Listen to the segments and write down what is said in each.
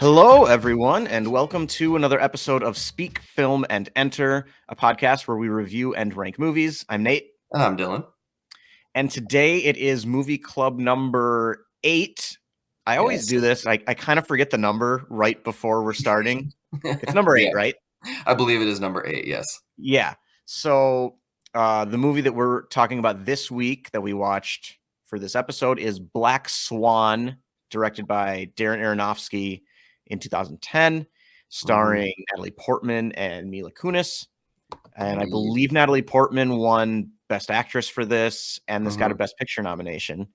Hello, everyone, and welcome to another episode of Speak, Film, and Enter, a podcast where we review and rank movies. I'm Nate. And I'm Dylan. And today it is movie club number 8. I always do this. I kind of forget the number right before we're starting. It's number 8, right? I believe it is number 8, yes. Yeah. So the movie that we're talking about this week that we watched for this episode is Black Swan, directed by Darren Aaronofsky in 2010, starring Natalie Portman and Mila Kunis. And I believe Natalie Portman won Best Actress for this, and this got a Best Picture nomination.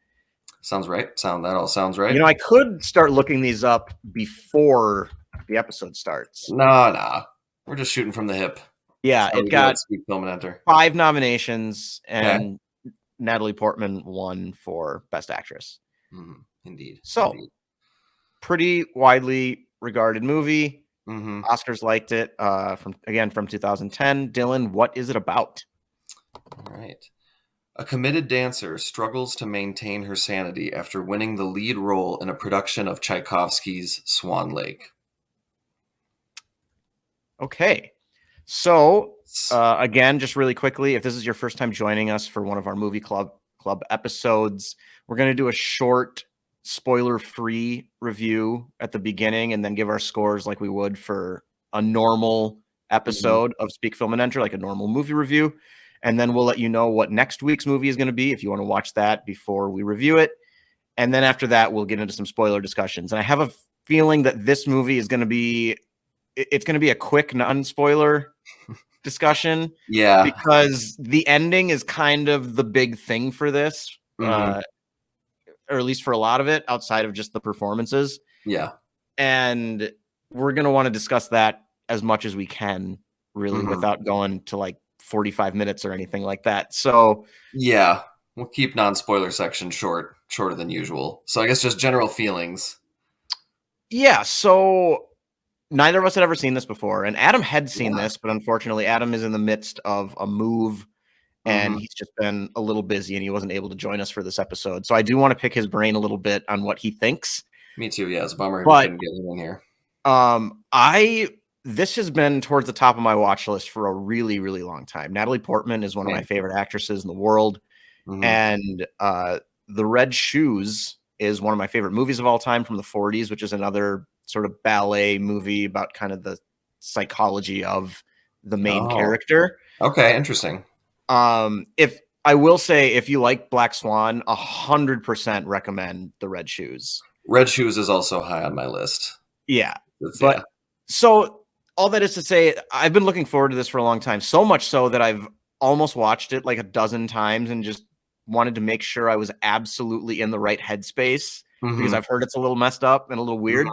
Sounds right. That all sounds right. You know, I could start looking these up before the episode starts. No. We're just shooting from the hip. Yeah, it got Speak, Film, and Enter. 5 nominations, and Natalie Portman won for Best Actress. Indeed. So, pretty widely regarded movie. Oscars liked it. From 2010. Dylan, what is it about? All right. A committed dancer struggles to maintain her sanity after winning the lead role in a production of Tchaikovsky's Swan Lake. Okay. So, again, just really quickly, if this is your first time joining us for one of our movie club episodes, we're going to do a short spoiler-free review at the beginning and then give our scores like we would for a normal episode of Speak, Film, and Enter, like a normal movie review. And then we'll let you know what next week's movie is going to be if you want to watch that before we review it. And then after that, we'll get into some spoiler discussions. And I have a feeling that this movie is going to be a quick non-spoiler discussion. Yeah. Because the ending is kind of the big thing for this. Or at least for a lot of it, outside of just the performances. Yeah. And we're going to want to discuss that as much as we can, really, without going to like 45 minutes or anything like that. So, yeah, we'll keep non-spoiler section shorter than usual. So I guess just general feelings. Yeah, so neither of us had ever seen this before. And Adam had seen this, but unfortunately, Adam is in the midst of a move. And he's just been a little busy and he wasn't able to join us for this episode. So I do want to pick his brain a little bit on what he thinks. Me too. Yeah, it's a bummer we couldn't get him in here. This has been towards the top of my watch list for a really, really long time. Natalie Portman is one of my favorite actresses in the world. And The Red Shoes is one of my favorite movies of all time from the 40s, which is another sort of ballet movie about kind of the psychology of the main character. Okay, interesting. If you like Black Swan, 100% recommend The Red Shoes. Red Shoes is also high on my list. Yeah. So all that is to say, I've been looking forward to this for a long time, so much so that I've almost watched it like a dozen times and just wanted to make sure I was absolutely in the right headspace because I've heard it's a little messed up and a little weird.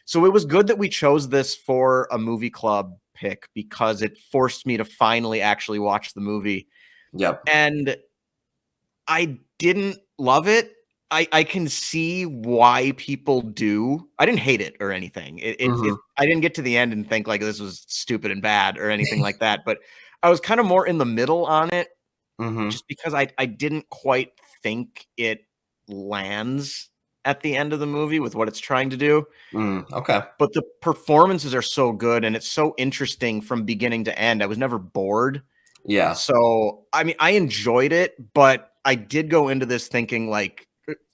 So it was good that we chose this for a movie club pick because it forced me to finally actually watch the movie. Yep. And I didn't love it. I can see why people do. I didn't hate it or anything. I didn't get to the end and think like this was stupid and bad or anything like that. But I was kind of more in the middle on it just because I didn't quite think it lands at the end of the movie with what it's trying to do. Okay. But the performances are so good and it's so interesting from beginning to end. I was never bored. Yeah. So, I mean, I enjoyed it, but I did go into this thinking like,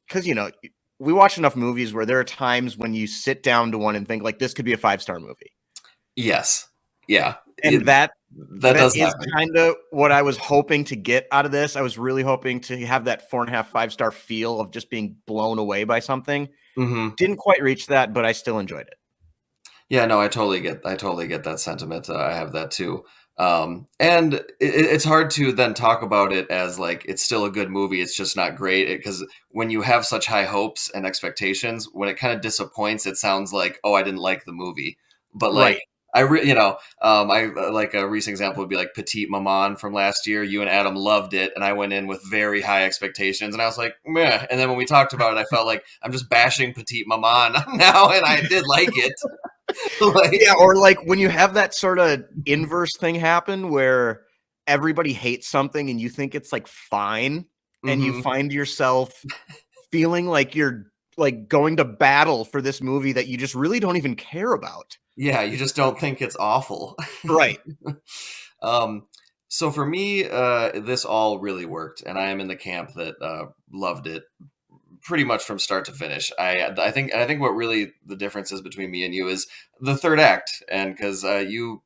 because, you know, we watch enough movies where there are times when you sit down to one and think like, this could be a 5-star movie. Yes. Yeah. And that does is kind of what I was hoping to get out of this. I was really hoping to have that 4.5, 5-star feel of just being blown away by something. Didn't quite reach that, but I still enjoyed it. Yeah, no, I totally get that sentiment. I have that too. And it's hard to then talk about it as like it's still a good movie. It's just not great because when you have such high hopes and expectations, when it kind of disappoints, it sounds like, oh, I didn't like the movie. But like I like a recent example would be like Petite Maman from last year. You and Adam loved it, and I went in with very high expectations, and I was like, meh. And then when we talked about it, I felt like I'm just bashing Petite Maman now, and I did like it. Or like when you have that sort of inverse thing happen where everybody hates something and you think it's like fine, and you find yourself feeling like you're like going to battle for this movie that you just really don't even care about. Yeah, you just don't think it's awful. Right. um, so for me, this all really worked, and I am in the camp that loved it pretty much from start to finish. I think what really the difference is between me and you is the third act, and because you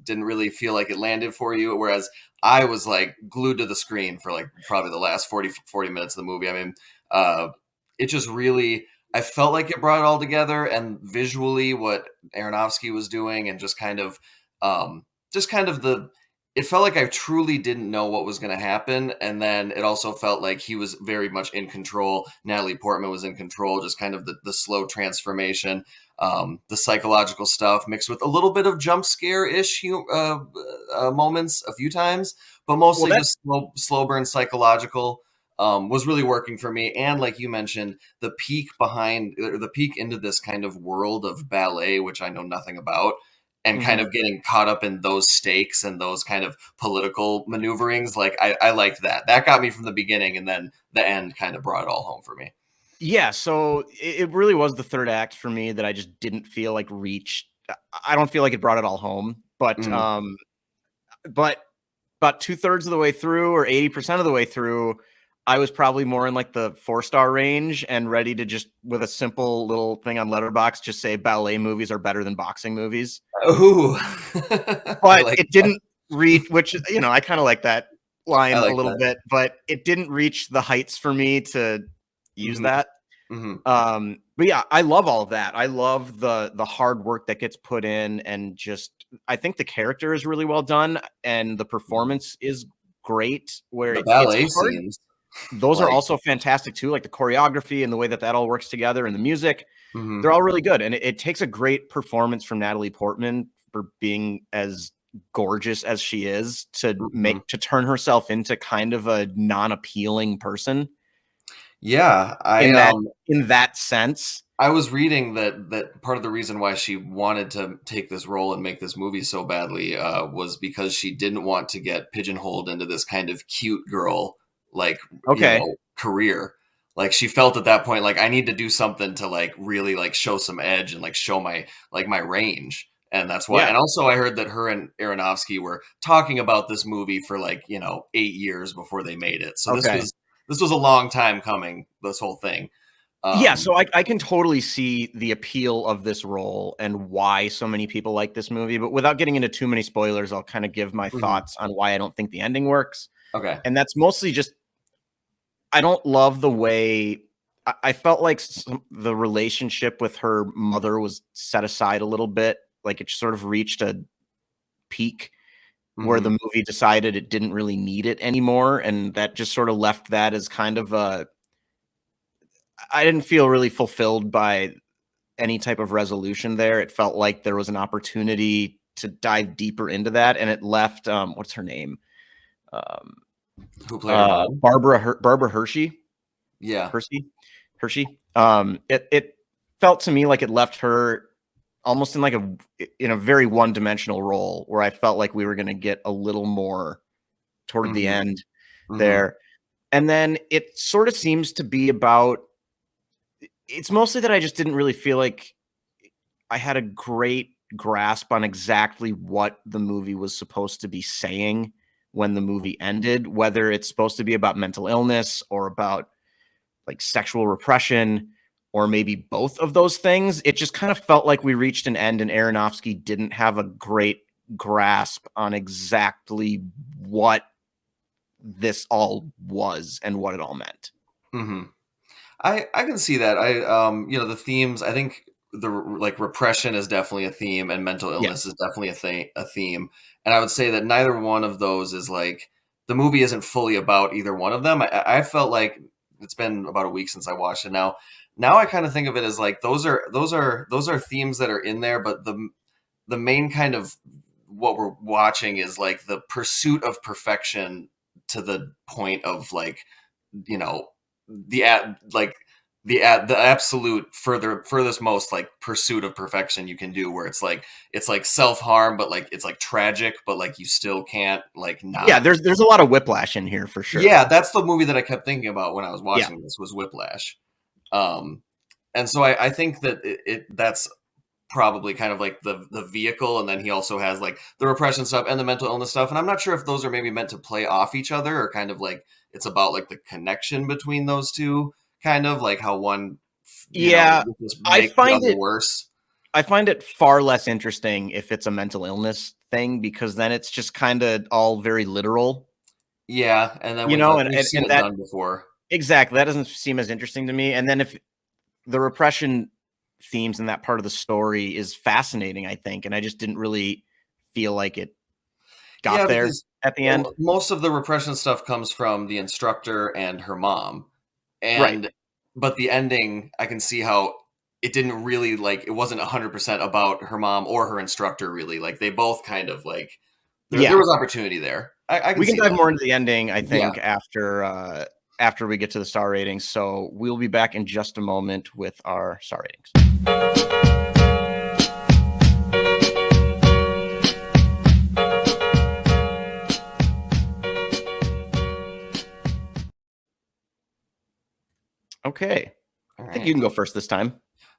didn't really feel like it landed for you, whereas I was like glued to the screen for like probably the last 40 minutes of the movie. I mean, uh, it just really. I felt like it brought it all together, and visually, what Aronofsky was doing, and just kind of the it felt like I truly didn't know what was going to happen. And then it also felt like he was very much in control. Natalie Portman was in control, just kind of the slow transformation, the psychological stuff mixed with a little bit of jump scare-ish moments a few times, but Well, mostly that just slow burn psychological. Was really working for me. And like you mentioned, the peak into this kind of world of ballet, which I know nothing about, and kind mhm. of getting caught up in those stakes and those kind of political maneuverings. Like I liked that. That got me from the beginning, and then the end kind of brought it all home for me. Yeah, so it really was the third act for me that I just didn't feel like reached. I don't feel like it brought it all home, Mhm. but about 2/3 of the way through or 80% of the way through, I was probably more in like the 4-star range and ready to just with a simple little thing on Letterbox just say ballet movies are better than boxing movies. Ooh, I But like it didn't reach, which, I kind of like that I line a like little that. bit, but it didn't reach the heights for me to use Mhm, that. mhm, But yeah, I love all of that. I love the hard work that gets put in, and just I think the character is really well done and the mhm. performance is great. Where The it's ballet hard. scenes, Those are like, also fantastic too, like the choreography and the way that that all works together and the music. mhm, They're all really good, and it takes a great performance from Natalie Portman for being as gorgeous as she is mhm. to turn herself into kind of a non-appealing person Yeah, in that sense. I was reading that part of the reason why she wanted to take this role and make this movie so badly was because she didn't want to get pigeonholed into this kind of cute girl, like, Okay. career. Like she felt at that point like I need to do something to like really like show some edge and like show my range. And that's why. Yeah. And also, I heard that her and Aronofsky were talking about this movie for like 8 years before they made it. So Okay. this was a long time coming. This whole thing. Yeah, Um, so I can totally see the appeal of this role and why so many people like this movie, but without getting into too many spoilers, I'll kind of give my mhm. thoughts on why I don't think the ending works. Okay. And that's mostly just I don't love the way I felt like the relationship with her mother was set aside a little bit. Like it sort of reached a peak where the Mhm. movie decided it didn't really need it anymore. And that just sort of left that as kind of I didn't feel really fulfilled by any type of resolution there. It felt like there was an opportunity to dive deeper into that. And it left, what's her name? Um, Who played her mom? Barbara Hershey. Yeah. Hershey, Hershey. It felt to me like it left her almost in a very one-dimensional role where I felt like we were going to get a little more toward the Mhm. end Mhm. there. And then it sort of seems to be about it's mostly that I just didn't really feel like I had a great grasp on exactly what the movie was supposed to be saying when the movie ended, whether it's supposed to be about mental illness or about like sexual repression or maybe both of those things. It just kind of felt like we reached an end and Aronofsky didn't have a great grasp on exactly what this all was and what it all meant. Mhm. I can see that. The themes, I think like repression is definitely a theme and mental illness is Yes. definitely a theme. And I would say that neither one of those is like the movie isn't fully about either one of them. I felt like it's been about a week since I watched it now. Now I kind of think of it as like those are themes that are in there, but the main kind of what we're watching is like the pursuit of perfection to the point of like you know the at like the absolute furthest most like pursuit of perfection you can do, where it's like self-harm, but like it's like tragic, but like you still can't like Yeah, not. there's a lot of whiplash in here for sure. Yeah, that's the movie that I kept thinking about when I was Yeah. watching this was Whiplash. um And so I think that that's probably kind of like the vehicle, and then he also has like the repression stuff and the mental illness stuff, and I'm not sure if those are maybe meant to play off each other, or kind of like it's about like the connection between those two, kind of like how one, Yeah, just I make the find other it worse. I find it far less interesting if it's a mental illness thing, because then it's just kind of all very literal, Yeah, and then you know, and we've and, seen and it that done before. exactly, that doesn't seem as interesting to me. And then if the repression themes in that part of the story is fascinating, I think, and I just didn't really feel like it got Yeah, there because at the end. most of the repression stuff comes from the instructor and her mom. Right. And but the ending, I can see how it didn't really, like, it wasn't 100% about her mom or her instructor, really. Like, they both kind of, like, there Yeah. was opportunity there. I can We can see dive that. more into the ending, I Yeah. think, after we get to the star ratings. So we'll be back in just a moment with our star ratings. Okay. I think you Alright. can go first this time.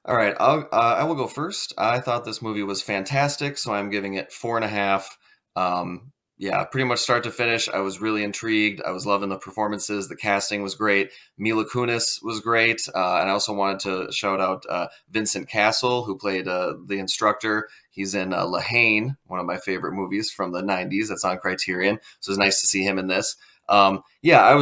Alright, I will go first. I thought this movie was fantastic, so I'm giving it 4.5. Yeah, pretty much start to finish, I was really intrigued. I was loving the performances. The casting was great. Mila Kunis was great, and I also wanted to shout out Vincent Castle, who played the instructor. He's in La Haine, one of my favorite movies from the '90s. That's on Criterion, so it's nice to see him in this. Yeah, I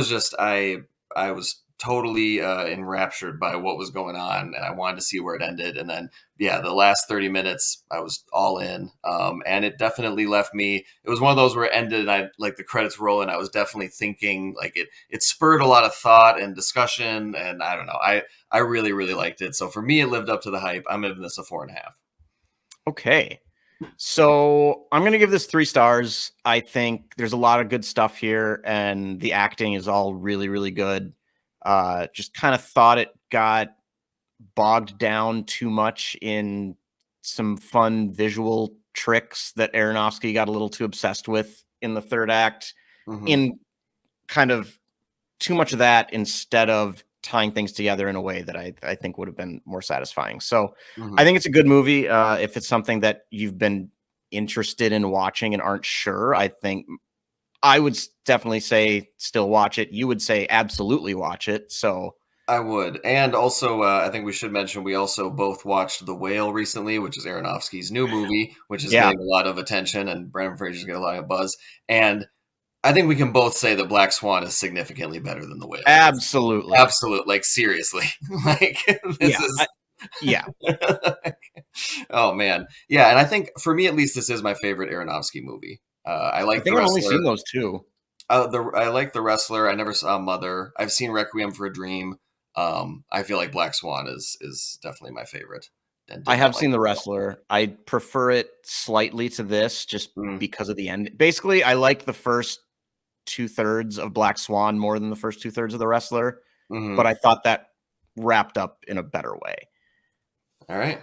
was totally enraptured by what was going on, and I wanted to see where it ended. And then, yeah, the last 30 minutes, I was all in. And it definitely left me. It was one of those where it ended, and I like the credits roll, and I was definitely thinking, like, it spurred a lot of thought and discussion. And I don't know, I really really liked it. So for me, it lived up to the hype. I'm giving this a 4.5. Okay. So I'm going to give this 3 stars. I think there's a lot of good stuff here, and the acting is all really, really good. Just kind of thought it got bogged down too much in some fun visual tricks that Aronofsky got a little too obsessed with in the third act, Mm-hmm. in kind of too much of that instead of tying things together in a way that I think would have been more satisfying. So I Mm-hmm. think it's a good movie. If it's something that you've been interested in watching and aren't sure, I think I would definitely say still watch it. You would say absolutely watch it. So I would. And also, I think we should mention we also both watched The Whale recently, which is Aronofsky's new movie, which is yeah, getting a lot of attention, and Brendan Fraser's getting a lot of buzz. And I think we can both say that Black Swan is significantly better than The Whale. absolutely. Absolute, like, seriously. Like, this Yeah. is Yeah. oh man. Yeah, and I think for me at least this is my favorite Aronofsky movie. I I like The think I've only Wrestler. seen those two. I like The Wrestler. I never saw Mother. I've seen Requiem for a Dream. I feel like Black Swan is definitely my favorite, and I did not have like seen The The Whale. Wrestler. I prefer it slightly to this just Mm, because of the end. Basically, I like the first 2/3 of Black Swan more than the first 2/3 of The Wrestler, but mhm. I thought that wrapped up in a better way. All right.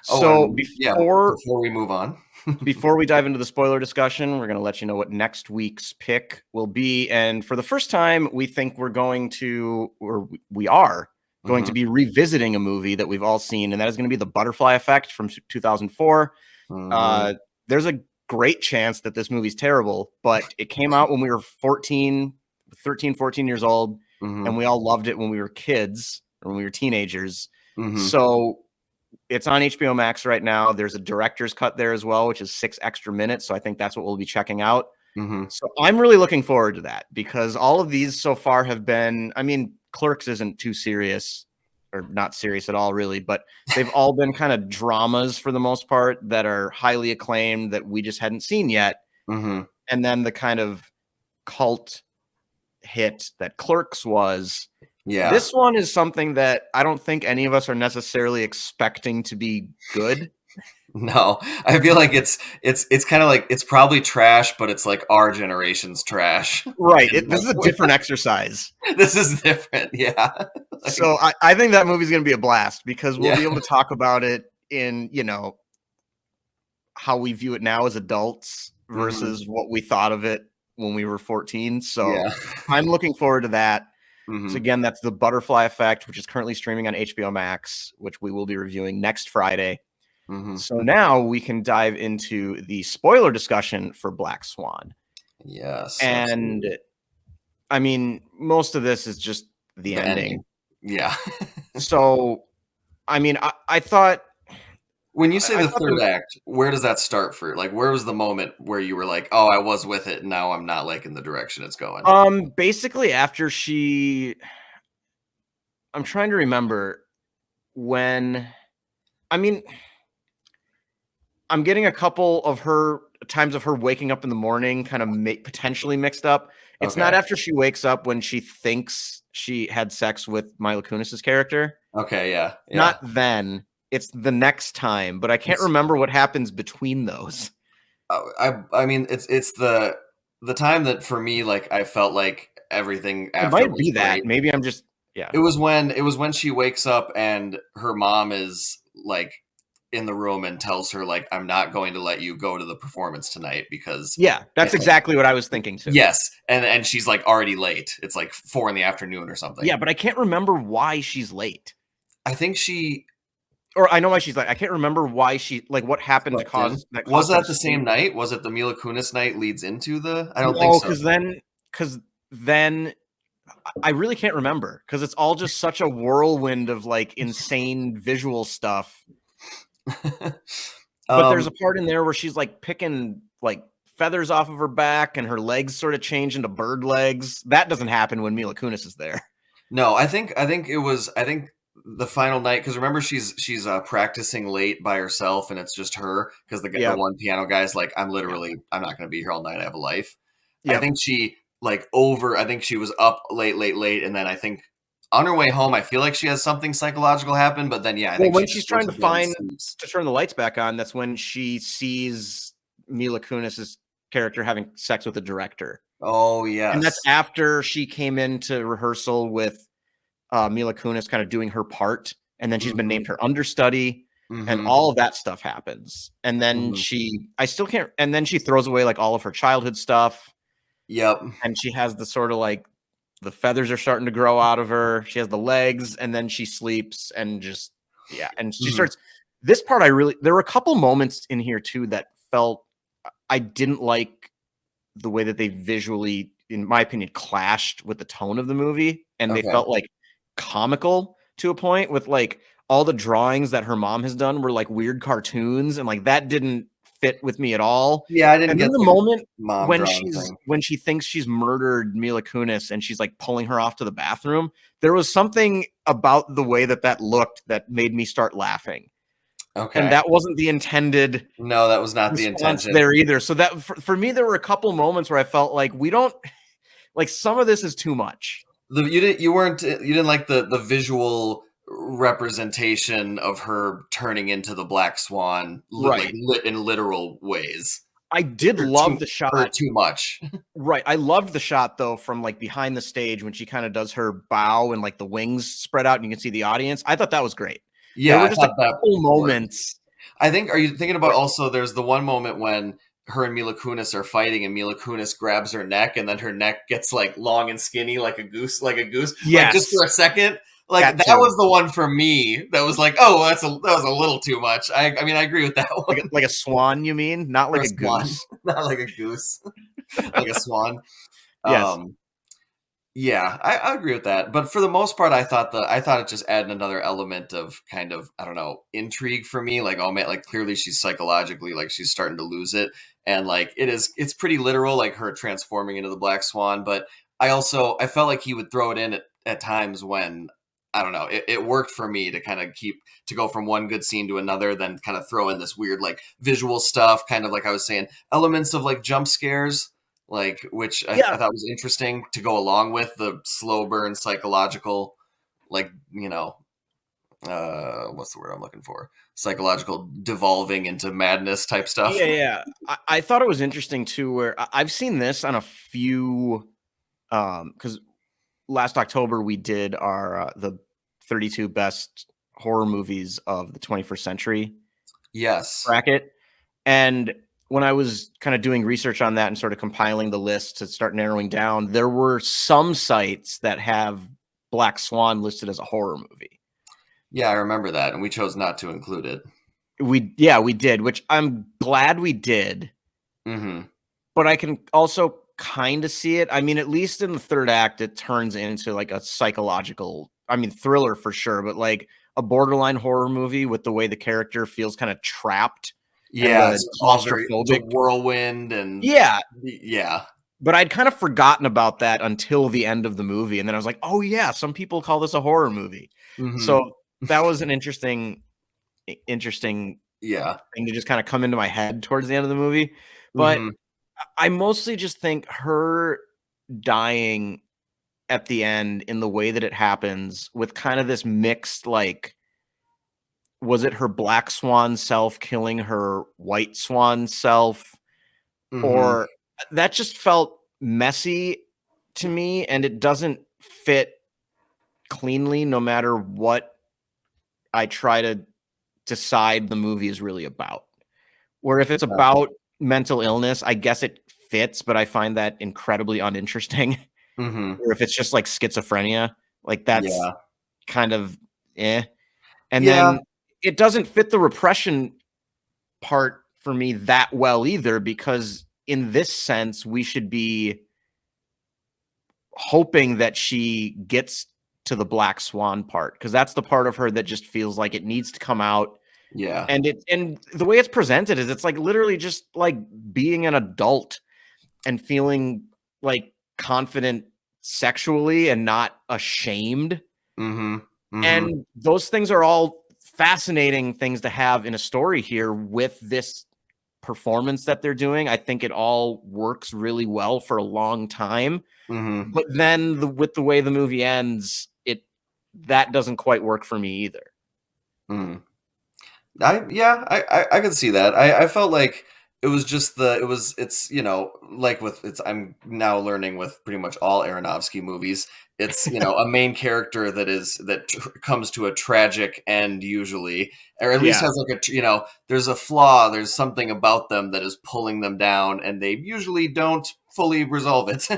Oh, So and yeah, before we move on. before we dive into the spoiler discussion, we're going to let you know what next week's pick will be. And for the first time, we think we're going to, or we are going to Mhm, be revisiting a movie that we've all seen, and that is going to be The Butterfly Effect from 2004. mhm, Uh, there's a great chance that this movie's terrible, but it came out when we were 14 years old, and mhm, we all loved it when we were kids or when we were teenagers. mhm, So it's on HBO Max right now. There's a director's cut there as well, which is 6 extra minutes. So I think that's what we'll be checking out. mhm. So I'm really looking forward to that, because all of these so far have been, I mean, Clerks isn't too serious, or not serious at all, really, but they've all been kind of dramas for the most part that are highly acclaimed that we just hadn't seen yet. Mhm. And then the kind of cult hit that Clerks was. Yeah. This one is something that I don't think any of us are necessarily expecting to be good. No, I feel like it's kind of like it's probably trash, but it's like our generation's trash. Right. And This is a different exercise. this is different. Yeah. Like, So I think that movie's going to be a blast, because we'll yeah. be able to talk about it in, how we view it now as adults Mhm. versus what we thought of it when we were 14. So Yeah. I'm looking forward to that. So Mhm. again, that's The Butterfly Effect, which is currently streaming on HBO Max, which we will be reviewing next Friday. Mhm. So now we can dive into the spoiler discussion for Black Swan. Yes, And absolutely. I mean, most of this is just the The ending. ending. Yeah. So, I mean, I thought When you say I the thought 3rd act, where does that start for like, where was the moment where you were like, "Oh, I was with it, and now I'm not liking the direction it's going?" basically after I'm trying to remember when I mean, I'm getting a couple of her times of her waking up in the morning kind of potentially mixed up. It's not Okay. after she wakes up when she thinks she had sex with Mila Kunis's character. Okay, yeah, Not yeah. then. It's the next time, but I can't It's remember what happens between those. I mean, it's the time that for me, like, I felt like everything It after might was be that. great. Maybe I'm just yeah. It was when she wakes up and her mom is, like, in the room and tells her, like, "I'm not going to let you go to the performance tonight because Yeah, I that's think." exactly what I was thinking too. Yes, and she's, like, already late. It's, like, 4 in the afternoon or something. Yeah, but I can't remember why she's late. I think she Or I know why she's late. I can't remember why she like what happened to slept in. cause that Was caused her that to the sleep. same night? Was it the Mila Kunis night leads into the I don't think No, so. because then I really can't remember because it's all just such a whirlwind of like insane visual stuff. But there's a Um, part in there where she's like picking like feathers off of her back and her legs sort of change into bird legs. That doesn't happen when Mila Kunis is there. no, I think the final night because remember she's practicing late by herself and it's just her because the Yep. one piano guy's like Yep. I'm not going to be here all night. I have a life. I Yep. think I think she was up late, and then I think on her way home I feel like she has something psychological happen, but then yeah, I Well, think she when just she's goes trying to to bed and find sleeps. to turn the lights back on, that's when she sees Mila Kunis's character having sex with the director. Oh And that's yes. after she came into rehearsal with Mila Kunis kind of doing her part, and then she's been Mhm. named her understudy, and Mhm. all of that stuff happens. And then Mhm. I still can't, and then she throws away like all of her childhood stuff, Yep. and she has the sort of like the feathers are starting to grow out of her. She has the legs, and then she sleeps, and just yeah, and she Mhm. starts. This part, I really there were a couple moments in here too that felt I didn't like the way that they visually, in my opinion, clashed with the tone of the movie, and they Okay. felt like comical to a point with like all the drawings that her mom has done were like weird cartoons, and like that didn't fit with me at all. Yeah, I didn't And then get the the moment mom drawing thing. when she thinks she's murdered Mila Kunis and she's like pulling her off to the bathroom, there was something about the way that that looked that made me start laughing. And Okay. that wasn't the intended No, that was not the response intention. there either. So that for me, there were a couple moments where I felt like we don't like some of this is too much. You didn't like the visual representation of her turning into the Black Swan, Right. lit in literal ways, I did or love the shot. too much. Right. I loved the shot though from like behind the stage when she kind of does her bow and like the wings spread out and you can see the audience. I thought that was great. There Yeah, were I just a thought that couple worked. moments I think are you thinking about where also there's the one moment when her and Mila Kunis are fighting and Mila Kunis grabs her neck and then her neck gets like long and skinny like a goose, like just for yes, a second. Like that that too. was the one for me that was like, oh, that was a little too much. I mean, I agree with that one. Like a swan, you mean? Not Or like a a swan, goose. not like a goose, like a swan. Yes. Um, yeah, I agree with that. But for the most part, I thought it just added another element of kind of I don't know intrigue for me. Like oh man, like clearly she's psychologically like she's starting to lose it, and like it's pretty literal, like her transforming into the Black Swan. But I felt like he would throw it in at times when I don't know it worked for me to kind of keep to go from one good scene to another, then kind of throw in this weird like visual stuff, kind of like I was saying elements of like jump scares like which I Yeah. thought was interesting to go along with the slow burn psychological, like what's the word I'm looking for? Psychological devolving into madness type stuff. Yeah, yeah. I thought it was interesting too, where I've seen this on a few because last October we did our the 32 best horror movies of the 21st century Yes. bracket. And when I was kind of doing research on that and sort of compiling the list to start narrowing down, there were some sites that have Black Swan listed as a horror movie. Yeah, I remember that, and we chose not to include it. We did, which I'm glad we did. Mm-hmm. But I can also kind of see it. I mean, at least in the third act, it turns into like a psychological, I mean, thriller for sure, but like a borderline horror movie with the way the character feels kind of trapped and Yeah, the it's all the claustrophobic. whirlwind and Yeah. yeah. But I'd kind of forgotten about that until the end of the movie. And then I was like, oh, yeah, some people call this a horror movie. Mm-hmm. So that was an interesting Yeah. thing to just kind of come into my head towards the end of the movie. But Mm-hmm. I mostly just think her dying at the end in the way that it happens with kind of this mixed, like, was it her black swan self killing her white swan self? Mm-hmm. Or that just felt messy to me, and it doesn't fit cleanly no matter what I try to decide the movie is really about. Where if it's about mental illness, I guess it fits, but I find that incredibly uninteresting. Mm-hmm. Or if it's just like schizophrenia, like that's Yeah. kind of eh. And Yeah. then it doesn't fit the repression part for me that well either, because in this sense, we should be hoping that she gets to the black swan part, because that's the part of her that just feels like it needs to come out. Yeah. And the way it's presented is it's like literally just like being an adult and feeling like confident sexually and not ashamed. Mm-hmm. Mm-hmm. And those things are all fascinating things to have in a story here with this performance that they're doing. I think it all works really well for a long time. Mm-hmm. But then with the way the movie ends, that doesn't quite work for me either. Mm-hmm. I can see that. I felt like it was just it's like with it's I'm now learning with pretty much all Aronofsky movies. It's a main character that comes to a tragic end usually, or at least Yeah. has like there's a flaw, there's something about them that is pulling them down, and they usually don't fully resolve it.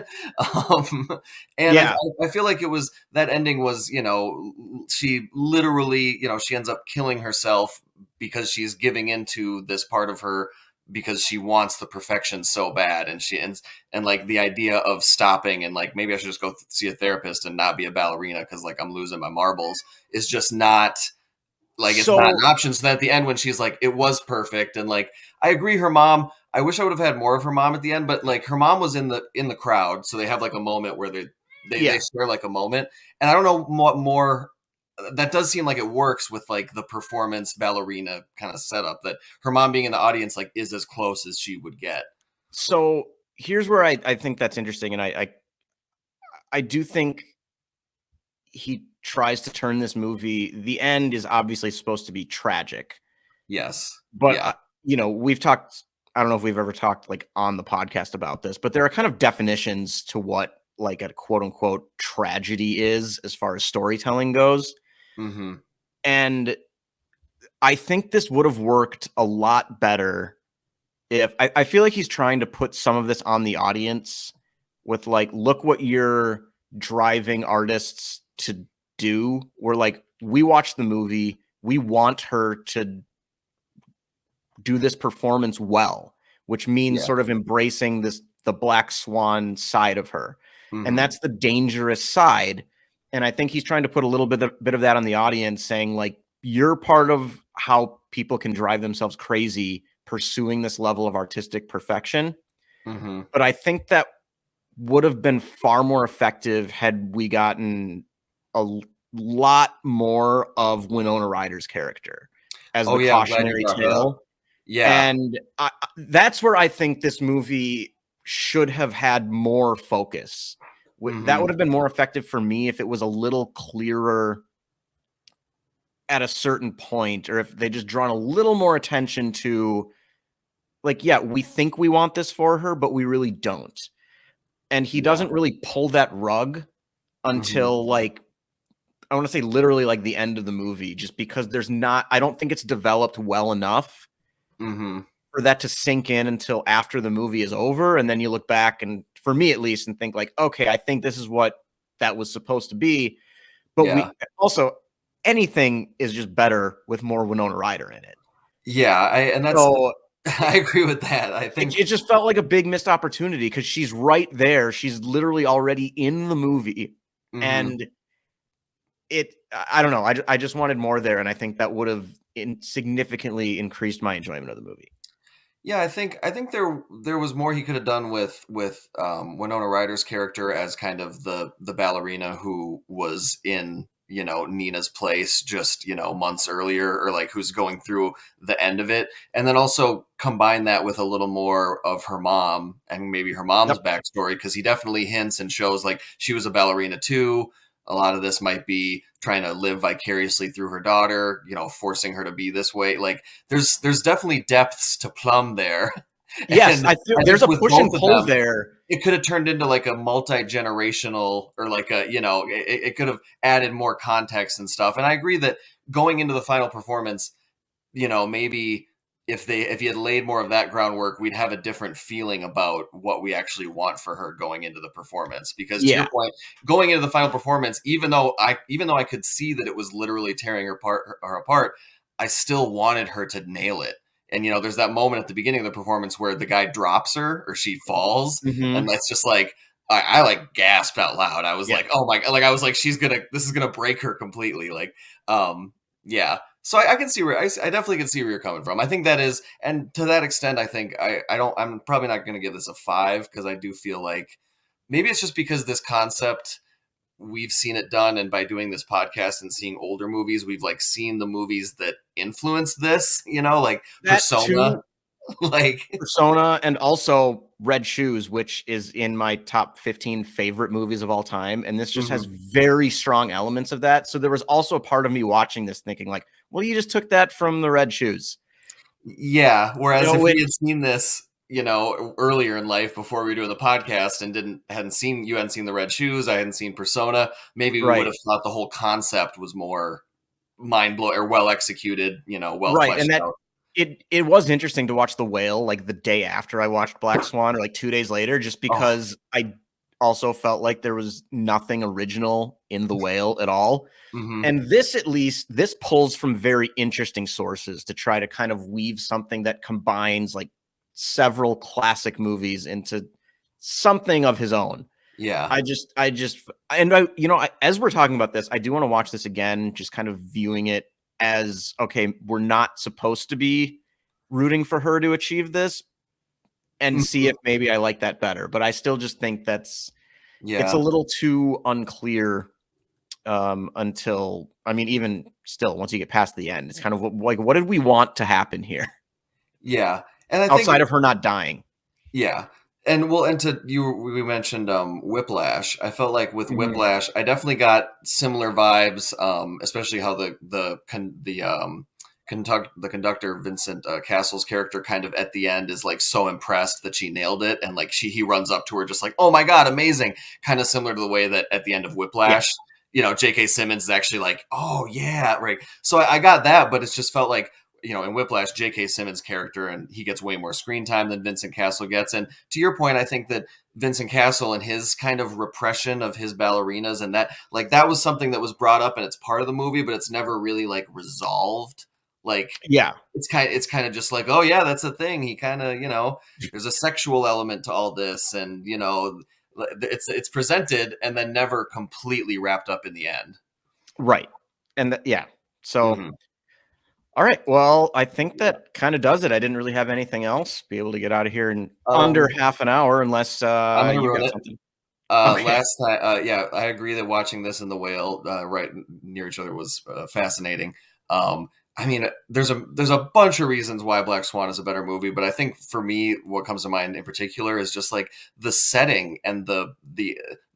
um, and Yeah. I feel like it was that ending was she literally she ends up killing herself because she's giving into this part of her because she wants the perfection so bad, and like the idea of stopping and like maybe I should just go see a therapist and not be a ballerina because like I'm losing my marbles is just not like it's not So an option. So that at the end when she's like it was perfect, and like I agree her mom, I wish I would have had more of her mom at the end, but like her mom was in the crowd, so they have like a moment where they share like a moment, and I don't know what more. That does seem like it works with like the performance ballerina kind of setup, that her mom being in the audience like is as close as she would get. So here's where I think that's interesting, and I do think he tries to turn this movie. The end is obviously supposed to be tragic, Yes. but Yeah. we've talked. I don't know if we've ever talked like on the podcast about this, but there are kind of definitions to what like a quote unquote tragedy is as far as storytelling goes. Mm-hmm. And I think this would have worked a lot better if I feel like he's trying to put some of this on the audience with like, look what you're driving artists to do. We're like, we watch the movie, we want her to do this performance well, which means Yeah. sort of embracing the black swan side of her. And Mm-hmm. that's the dangerous side. And I think he's trying to put a little bit of that on the audience, saying like, you're part of how people can drive themselves crazy pursuing this level of artistic perfection. Mm-hmm. But I think that would have been far more effective had we gotten lot more of Winona Ryder's character as Oh the yeah, I'm glad you cautionary brought her up. tale. Yeah. And that's where I think this movie should have had more focus. That Mm-hmm. would have been more effective for me if it was a little clearer at a certain point, or if they just drawn a little more attention to, like, yeah, we think we want this for her, but we really don't. And he Yeah. doesn't really pull that rug Mm-hmm. until like, I want to say literally like the end of the movie, just because I don't think it's developed well enough Mm-hmm. for that to sink in until after the movie is over, and then you look back, and for me at least, and think like, okay, I think this is what that was supposed to be. But Yeah. we also, anything is just better with more Winona Ryder in it. Yeah, and that's So I agree with that. I think it just felt like a big missed opportunity because she's right there. She's literally already in the movie, mhm. and I don't know. I just wanted more there, and I think that would have significantly increased my enjoyment of the movie. Yeah, I think there was more he could have done with Winona Ryder's character as kind of the ballerina who was in Nina's place just months earlier, or like who's going through the end of it, and then also combine that with a little more of her mom and maybe her mom's Yep. backstory, because he definitely hints and shows like she was a ballerina too. A lot of this might be trying to live vicariously through her daughter, forcing her to be this way. Like there's definitely depths to plumb there. Yes, And I feel I think there's a with push and both of pull them, there. it could have turned into like a multi-generational, or like it could have added more context and stuff. And I agree that going into the final performance, maybe if he had laid more of that groundwork, we'd have a different feeling about what we actually want for her going into the performance. Because to your Yeah. point, going into the final performance, even though I could see that it was literally tearing her apart, I still wanted her to nail it. And there's that moment at the beginning of the performance where the guy drops her or she falls, and Mhm. that's just like I like gasped out loud. I was Yeah. like, oh my god, like I was like, this is gonna break her completely. Like, yeah. So I can see where I definitely can see where you're coming from. I think that is, and to that extent, I think I'm probably not going to give this a 5, because I do feel like maybe it's just because this concept, we've seen it done, and by doing this podcast and seeing older movies, we've like seen the movies that influence this, like That Persona, too, like Persona, and also Red Shoes, which is in my top 15 favorite movies of all time, and this just has mhm. very strong elements of that. So there was also a part of me watching this thinking like, well, you just took that from the Red Shoes. Yeah. You Whereas know, if we which had seen this, earlier in life before we were doing the podcast, and you hadn't seen the Red Shoes, I hadn't seen Persona, maybe we would right. have thought the whole concept was more mind blowing or well executed, well Right, and fleshed that out. it was interesting to watch The Whale, like, the day after I watched Black Swan, or, like, 2 days later, just Oh, because I also felt like there was nothing original in The Whale at all, hmm, and this, at least this pulls from very interesting sources to try to kind of weave something that combines, like, several classic movies into something of his own. yeah. I just and as we're talking about this, I do wanna watch this again, just kind of viewing it as, okay, we're not supposed to be rooting for her to achieve this, and see Mhm. if maybe I like that better, but I still just think it's a Yeah. little too unclear, until I mean, even still, once you get past the end, it's kind of like, what did we want to happen here Yeah. And I think outside of her not dying? yeah. And well, and to you, we mentioned Whiplash. I felt like with Mhm. Whiplash, I definitely got similar vibes, especially how the conductor Vincent Castle's character kind of at the end is like so impressed that she nailed it, and like he runs up to her just like, oh my god, amazing, kind of similar to the way that at the end of Yeah. Whiplash, J.K. Simmons is actually like, oh yeah, right. So I got that, but it's just felt like, in Whiplash, J.K. Simmons' character, and he gets way more screen time than Vincent Castle gets. And to your point, I think that Vincent Castle and his kind of repression of his ballerinas, and that was something that was brought up and it's part of the movie, but it's never really like resolved. Like Yeah. it's kind of just like, oh yeah, that's a thing. He kind of, there's a sexual element to all this, and it's presented and then never completely wrapped up in the end. Right. And yeah. So, Hmm. all right. Well, I think Yeah. that kind of does it. I didn't really have anything else. Be able to get out of here in under Um, half an hour, unless I'm gonna you ruin got it. something. Okay. Last time, yeah, I agree that watching this and the whale right near each other was fascinating. I mean, there's a bunch of reasons why Black Swan is a better movie, but I think for me, what comes to mind in particular is just like the setting and the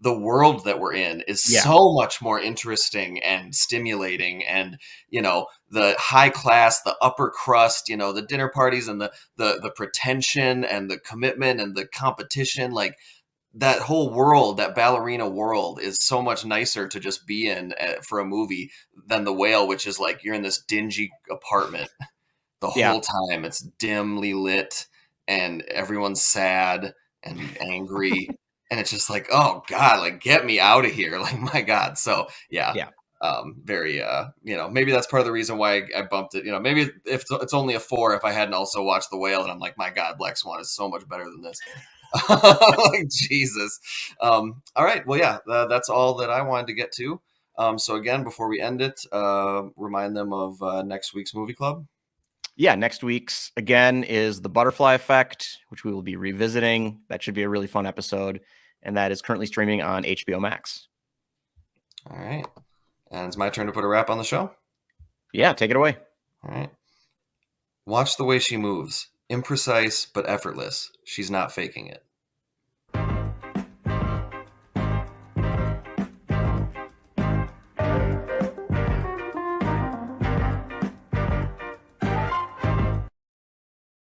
world that we're in is Yeah. so much more interesting and stimulating, and the high class, the upper crust, the dinner parties, and the pretension and the commitment and the competition, like that whole world, that ballerina world, is so much nicer to just be in for a movie than the whale, which is like you're in this dingy apartment. the Yeah. whole time. It's dimly lit and everyone's sad and angry. And it's just like, oh God, like get me out of here. Like, my God. So yeah. Yeah. Very maybe that's part of the reason why I bumped it. Maybe if it's only a 4 if I hadn't also watched The Whale, and I'm like, my God, Black Swan is so much better than this. Like, Jesus. All right. Well, yeah, that's all that I wanted to get to. So again, before we end it, remind them of next week's movie club. Yeah, next week's again is The Butterfly Effect, which we will be revisiting. That should be a really fun episode, and that is currently streaming on HBO Max. All right. And it's my turn to put a wrap on the show. Yeah, take it away. All right. Watch the way she moves. Imprecise but effortless. She's not faking it.